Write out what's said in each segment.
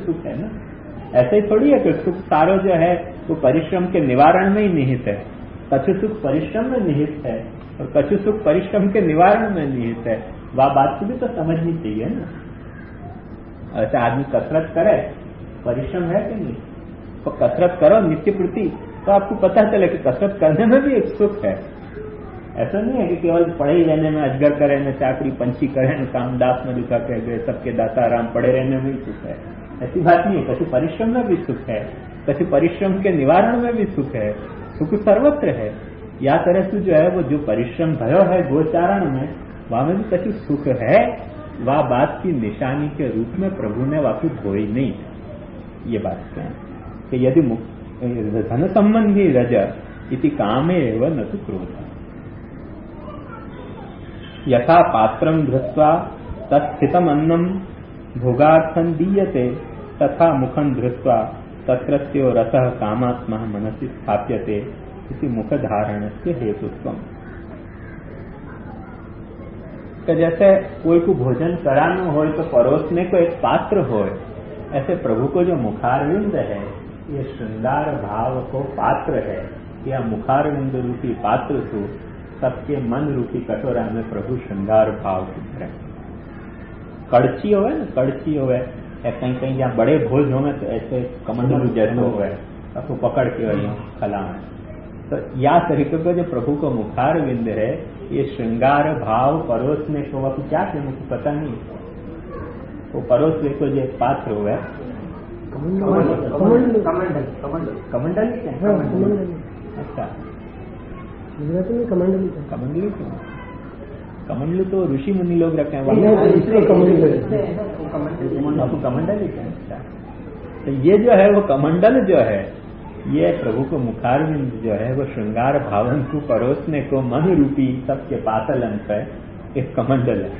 सुख है ना। ऐसे ही थोड़ी है कि सुख सारो जो है वो परिश्रम के निवारण में ही निहित है। कछु सुख परिश्रम में निहित है और कछु सुख परिश्रम के निवारण में निहित है। वह बात को भी तो समझनी चाहिए ना। ऐसे आदमी कसरत करे, परिश्रम है कि नहीं? तो कसरत करो नित्य प्रति, तो आपको पता चले कि कसरत करने में भी एक सुख है। ऐसा नहीं है कि केवल पढ़े ही रहने में, अजगर करे न चाकरी पंछी करे न कामदास में लिखा कह गए सबके दाता राम, पढ़े रहने में ही सुख है। ऐसी बात नहीं है। कभी परिश्रम में भी सुख है, कभी परिश्रम के निवारण में भी सुख है। सुख सर्वत्र है। या तरह से जो है वो जो परिश्रम भयो है गोचारण में, वहां में भी कभी सुख है। वह बात की निशानी के रूप में प्रभु ने वाकई धोई नहीं। ये बात क्या कि यदि धन संबंधी रज इति कामे एव न तो क्रोध। यथा पात्रं धृत्वा तत्स्थितम् अन्नं भोगार्थं दीयते तथा मुखं धृत्वा तत्रत्यो रसः कामात्मा मनसि स्थाप्यते इति मुखधारणस्य हेतुत्वम्। तो जैसे कोई को भोजन कराना हो तो परोसने को एक पात्र हो, ऐसे प्रभु को जो मुखारविंद है ये श्रृंगार भाव को पात्र है। या मुखारविंद रूपी पात्र को सबके मन रूपी कटोरा में प्रभु श्रृंगार भाव है। कड़ची हो ना, कड़ची हो या कहीं कहीं जहाँ बड़े भोज हो तो ऐसे कमंडलू जैसे हो आपको पकड़ के वही खला में। तो या तरीके को जो प्रभु को मुखार विंद है ये श्रृंगार भाव परोसने को वह क्या थे मुझे पता नहीं। वो परोसने को जो पात्र हुआ कमंडल। अच्छा कमंडली क्यों? कमंडलू तो ऋषि मुनि लोग रखे हैं, आपको कमंडल ही क्या? तो ये जो है वो कमंडल जो है ये प्रभु को मुखारविंद जो है वो श्रृंगार भावन को परोसने को मन रूपी सबके पातल अंत है एक कमंडल है।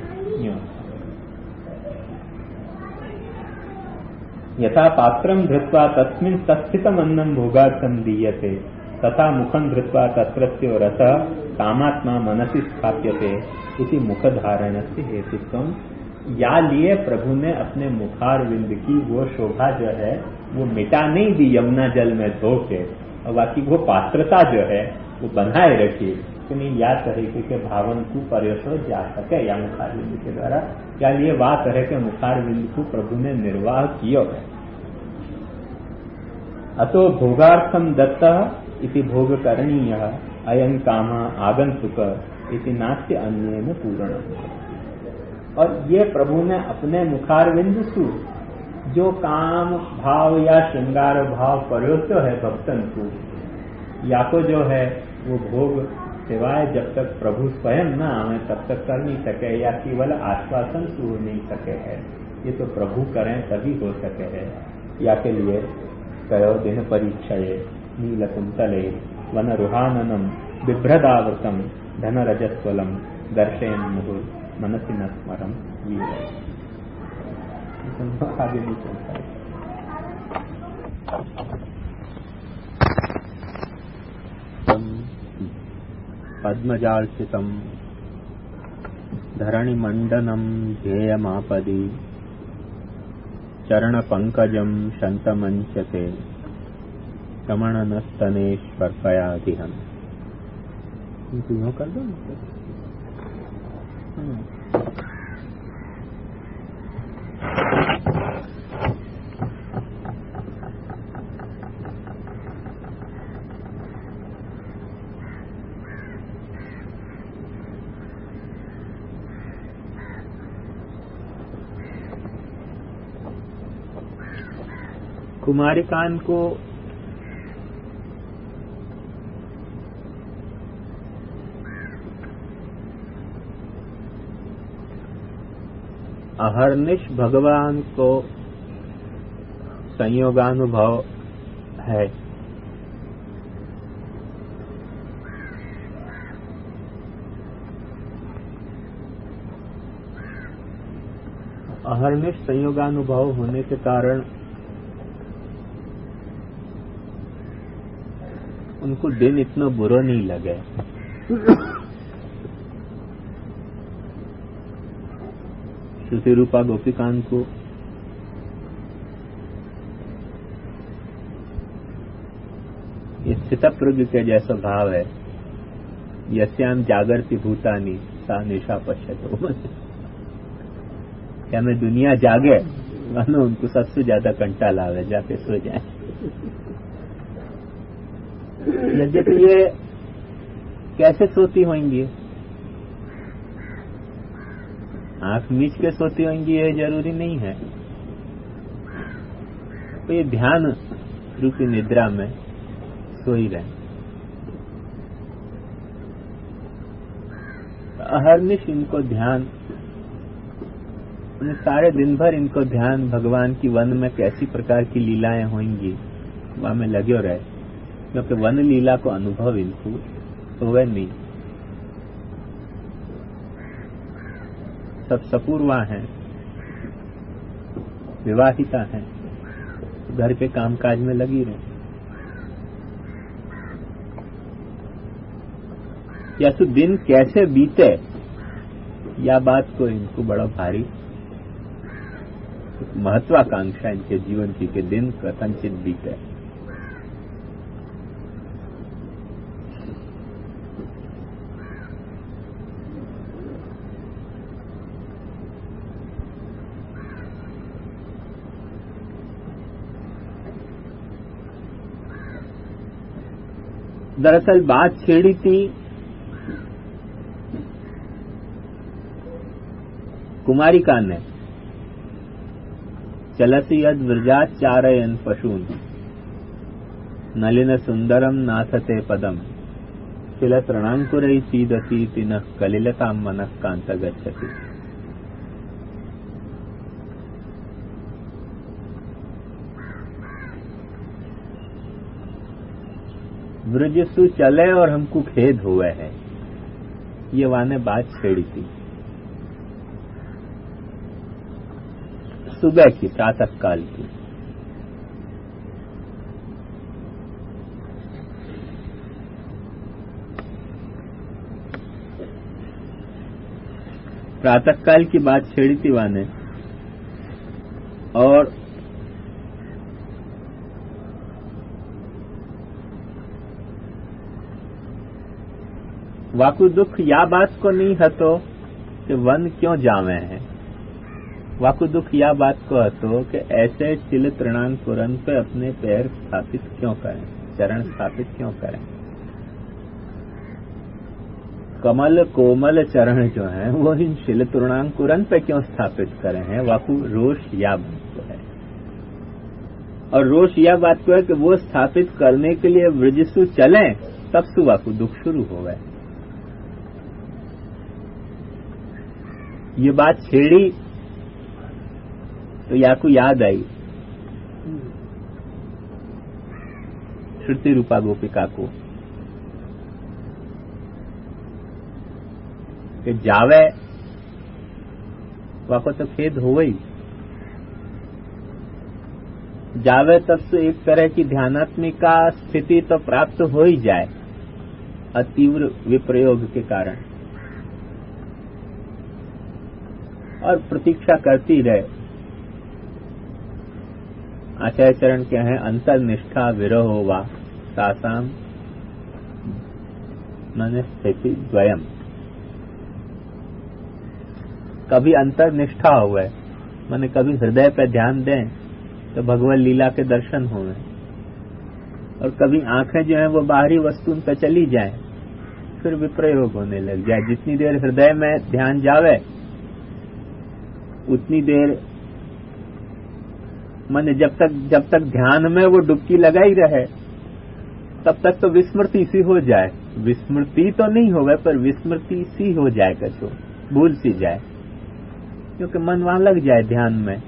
यथा पात्रं धृत्वा तस्मिन् तत्स्थितम् अन्नं भोगार्थं दीयते तथा मुखं धृत्वा तत्रत्यो रसः कामात्मा मनसि स्थाप्यते इति मुखधारणस्य हेतुत्वम्। या लिए प्रभु ने अपने मुखारविंद की वो शोभा जो है वो मिटा नहीं दी यमुना जल में धो के, और बाकी वो पात्रता जो है वो बनाए रखी कि नहीं या तरीके के भावन को पर्यटन जा सके या मुखारविंद के द्वारा। या लिए वह तरह के मुखारविंद को प्रभु ने निर्वाह किया है। अतो भोगार्थम दत्तः इति भोग करणीयः अयं कामा आगंतुक इति नास्ति अन्येन पूर्ण। और ये प्रभु ने अपने मुखारविंद सु जो काम भाव या श्रृंगार भाव परोसो है भक्तन को, या को जो है वो भोग सिवाय जब तक प्रभु स्वयं न आवे तब तक कर नहीं सके, या केवल आश्वासन से हो नहीं सके है। ये तो प्रभु करें तभी हो सके है। या के लिए कयो दिन परीक्षये नीलकुंतले वन रुहाननम बिभ्रदावृतम धन रजस्वलम दर्शयन मुहुर मनसि न स्मरम वीर। आगे नहीं चलता है। पद्मजार्चितम धरणिमंडनम ध्येयमापदि चरण पंकजम शंतमंचते रमणनस्तनेश्वर्पयाधिहन। कर दो कुमारिकान को अहर्निश भगवान को संयोगानुभव है। अहर्निश संयोगानुभव होने के कारण उनको दिन इतना बुरा नहीं लगे। श्रुति रूपा गोपिकान को ये स्थितप्रज्ञ के जैसा भाव है। यस्याम जागरति भूतानी सा निशा पश्यतो। क्या मैं दुनिया जागे मानो उनको सबसे ज्यादा कंटा लावे, जाके सो जाए। यद्यपि ये कैसे सोती होंगी, आंख मीच के सोती होंगी ये जरूरी नहीं है, तो ये ध्यान रूपी निद्रा में सो ही रहे। अहर्निश इनको ध्यान, सारे दिन भर इनको ध्यान भगवान की वन में कैसी प्रकार की लीलाएं होंगी वहां में लगे रहे, क्योंकि वन लीला को अनुभव इनको होवे नहीं। सब सपूर्वा हैं, विवाहिता हैं, घर के कामकाज में लगी रहे। या तो दिन कैसे बीते या बात को इनको बड़ा भारी महत्वाकांक्षा इनके जीवन की के दिन कथनचित बीते। दरअसल बात छेड़ी थी कुमारिका ने, चलति यद व्रजात चारयन पशून नलिन सुंदरम नाथते पदम शिलतृणांकुरैः सीदति तिनः कलिलतां मनः कांत गच्छति। ब्रजसु चले और हमको खेद हुए है, ये वाने बात छेड़ी थी सुबह की, प्रातः काल की। प्रातः काल की बात छेड़ी थी वाने, और वाकु दुख या बात को नहीं हतो कि वन क्यों जावे हैं, वाकु दुख या बात को हतो कि ऐसे चिल तृणांकुरन पे अपने पैर स्थापित क्यों करें, चरण स्थापित क्यों करें। कमल कोमल चरण जो हैं वो इन शिल तृणांकुरन पे क्यों स्थापित करें हैं, वाकु रोष या बात को है। और रोष या बात को है कि वो स्थापित करने के लिए ब्रजसु चलें, तब से वाकु दुख शुरू हो गए। ये बात छेड़ी तो याकू याद आई श्रुति रूपा गोपिका को कि जावे, वाको तो खेद हो गई। जावे तब से एक तरह की ध्यानात्मिका स्थिति तो प्राप्त हो ही जाए अतीव्र विप्रयोग के कारण, और प्रतीक्षा करती रहे। आचार्य चरण क्या है, अंतर्निष्ठा विरहो वा तासाम मन स्थिति द्वयम। कभी अंतर्निष्ठा हुए माने कभी हृदय पे ध्यान दें तो भगवत लीला के दर्शन हों, और कभी आंखें जो है वो बाहरी वस्तु पे चली जाएं, फिर विप्रयोग होने लग जाए। जितनी देर हृदय में ध्यान जावे उतनी देर माने जब तक ध्यान में वो डुबकी लगाई रहे तब तक तो विस्मृति सी हो जाए। विस्मृति तो नहीं होवे पर विस्मृति सी हो जाए, कछो भूल सी जाए, क्योंकि मन वहां लग जाए ध्यान में।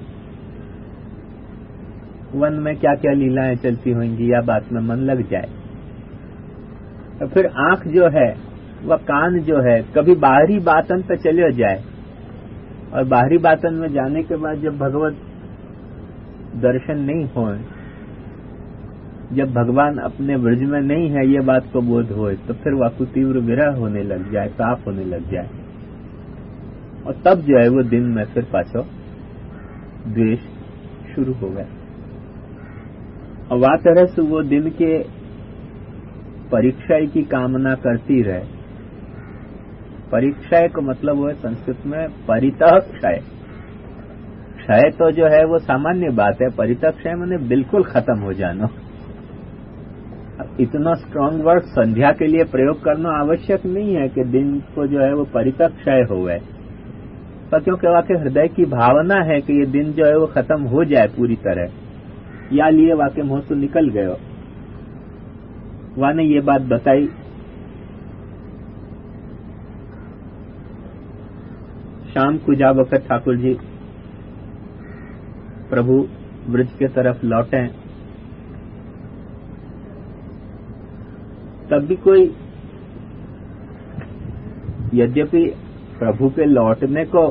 वन में क्या क्या लीलाएं चलती होंगी या बात में मन लग जाए। तो फिर आंख जो है वह कान जो है कभी बाहरी बातन पे चले जाए, और बाहरी बातन में जाने के बाद जब भगवत दर्शन नहीं हो, जब भगवान अपने ब्रज में नहीं है ये बात को बोध हो, तो फिर वाकु तीव्र विरह होने लग जाए, ताप होने लग जाए, और तब जो है वो दिन में फिर पाछो द्वेष शुरू हो गया। और वह तरह से वो दिन के परीक्षा की कामना करती रहे। परीक्षा का मतलब वो है संस्कृत में परितः क्षय। क्षय तो जो है वो सामान्य बात है, परितः क्षय माने बिल्कुल खत्म हो जाना। इतना स्ट्रांग वर्ड संध्या के लिए प्रयोग करना आवश्यक नहीं है कि दिन को जो है वो परितः क्षय हो गए, पर क्योंकि वाकई हृदय की भावना है कि ये दिन जो है वो खत्म हो जाए पूरी तरह, या लिए वाकई मुंह से निकल गए। वहां ने ये बात बताई। शाम को जा वक्त ठाकुर जी प्रभु ब्रज के तरफ लौटे, तब भी कोई, यद्यपि प्रभु के लौटने को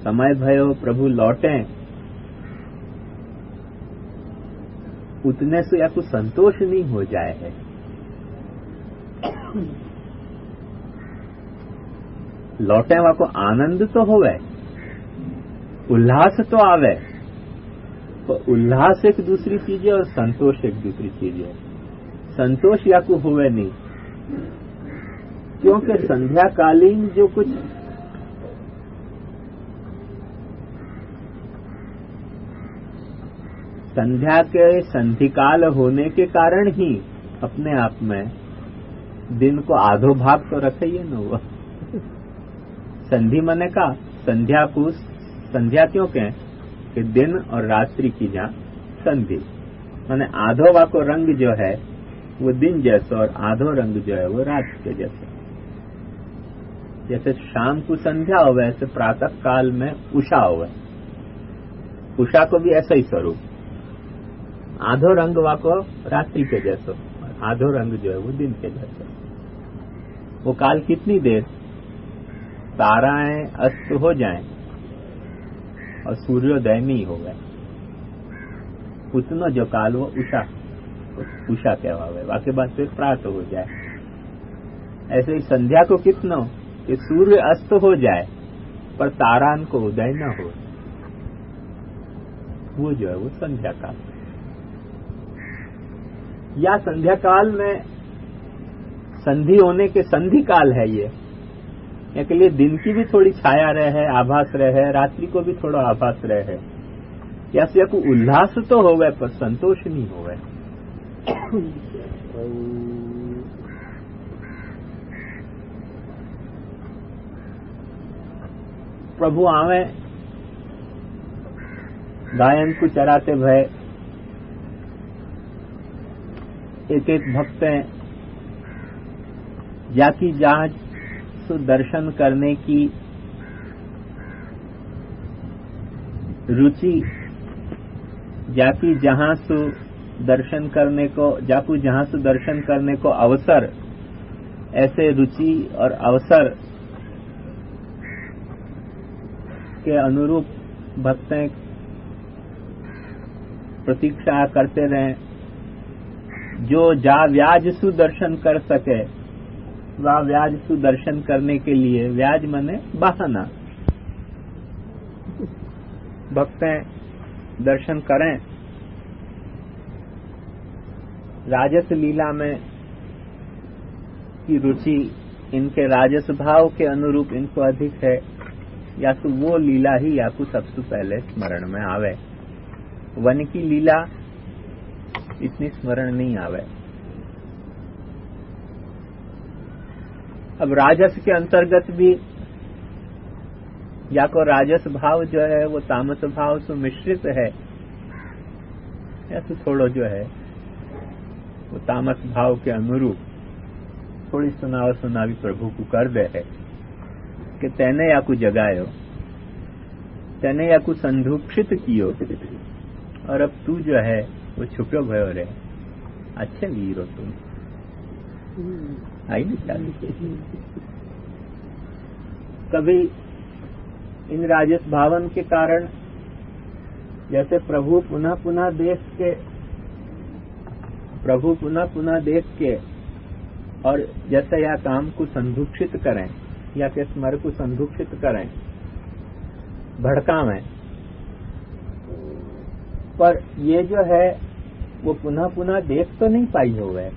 समय भयो, प्रभु लौटे, उतने से या कुछ संतोष नहीं हो जाए है। लौटे वहां को आनंद तो होवे, उल्लास तो आवे, तो उल्लास एक दूसरी चीज है और संतोष एक दूसरी चीज है। संतोष या को हुए नहीं, क्योंकि संध्याकालीन जो कुछ संध्या के संधिकाल होने के कारण ही अपने आप में दिन को आधो भाग तो रखे ही न हुआ। संधि मने का संध्या को संध्या क्यों कहें कि दिन और रात्रि की जहां संधि माने आधो वा को रंग जो है वो दिन जैसा और आधो रंग जो है वो रात के जैसा। जैसे शाम को संध्या हो वैसे प्रातः काल में उषा हो, उषा को भी ऐसा ही स्वरूप, आधो रंग वा को रात्रि के जैसा, आधो रंग जो है वो दिन के जैसा। वो काल कितनी देर, ताराएं अस्त हो जाएं और सूर्योदय नहीं हो गए, उतना जो काल वो उषा कहवावे, वाके बाद फिर प्रात हो जाए। ऐसे ही संध्या को कितना कि सूर्य अस्त हो जाए पर तारान को उदय न हो, वो जो है वो संध्या काल। या संध्या काल में संधि होने के संधि काल है ये, के लिए दिन की भी थोड़ी छाया रहे, आभास रहे, रात्रि को भी थोड़ा आभास रहे, या से को उल्लास तो हो गए पर संतोष नहीं हो गए। प्रभु आवे गायन को चराते भय, एक एक भक्त जाकी जहाज सु दर्शन करने की रुचि, जाकी जहां सु दर्शन करने को, जाकू जहां से दर्शन करने को अवसर, ऐसे रुचि और अवसर के अनुरूप भक्तें प्रतीक्षा करते रहें। जो जा व्याज सु दर्शन कर सके, वह व्याज सु दर्शन करने के लिए, व्याज माने बहाना, भक्तें दर्शन करें। राजस लीला में की रुचि इनके राजस भाव के अनुरूप इनको अधिक है, या तो वो लीला ही या तो सबसे पहले स्मरण में आवे। वन की लीला इतनी स्मरण नहीं आवे। अब राजस के अंतर्गत भी या को राजस भाव जो है वो तामस भाव से मिश्रित है, या तो थोड़ो जो है वो तामस भाव के अनुरूप थोड़ी सुनावी प्रभु को कर दे है कि तेने या को जगायो, तेने या को संधुक्षित कियो, और अब तू जो है वो छुप्यो भयो रे, अच्छे वीरो तुम आई नहीं चाहती। कभी इन राजस भावन के कारण जैसे प्रभु पुनः पुनः देख के और जैसे या काम को संधुक्षित करें या के स्मर को संधुक्षित करें, भड़कावें, पर ये जो है वो पुनः पुनः देख तो नहीं पाई होवे,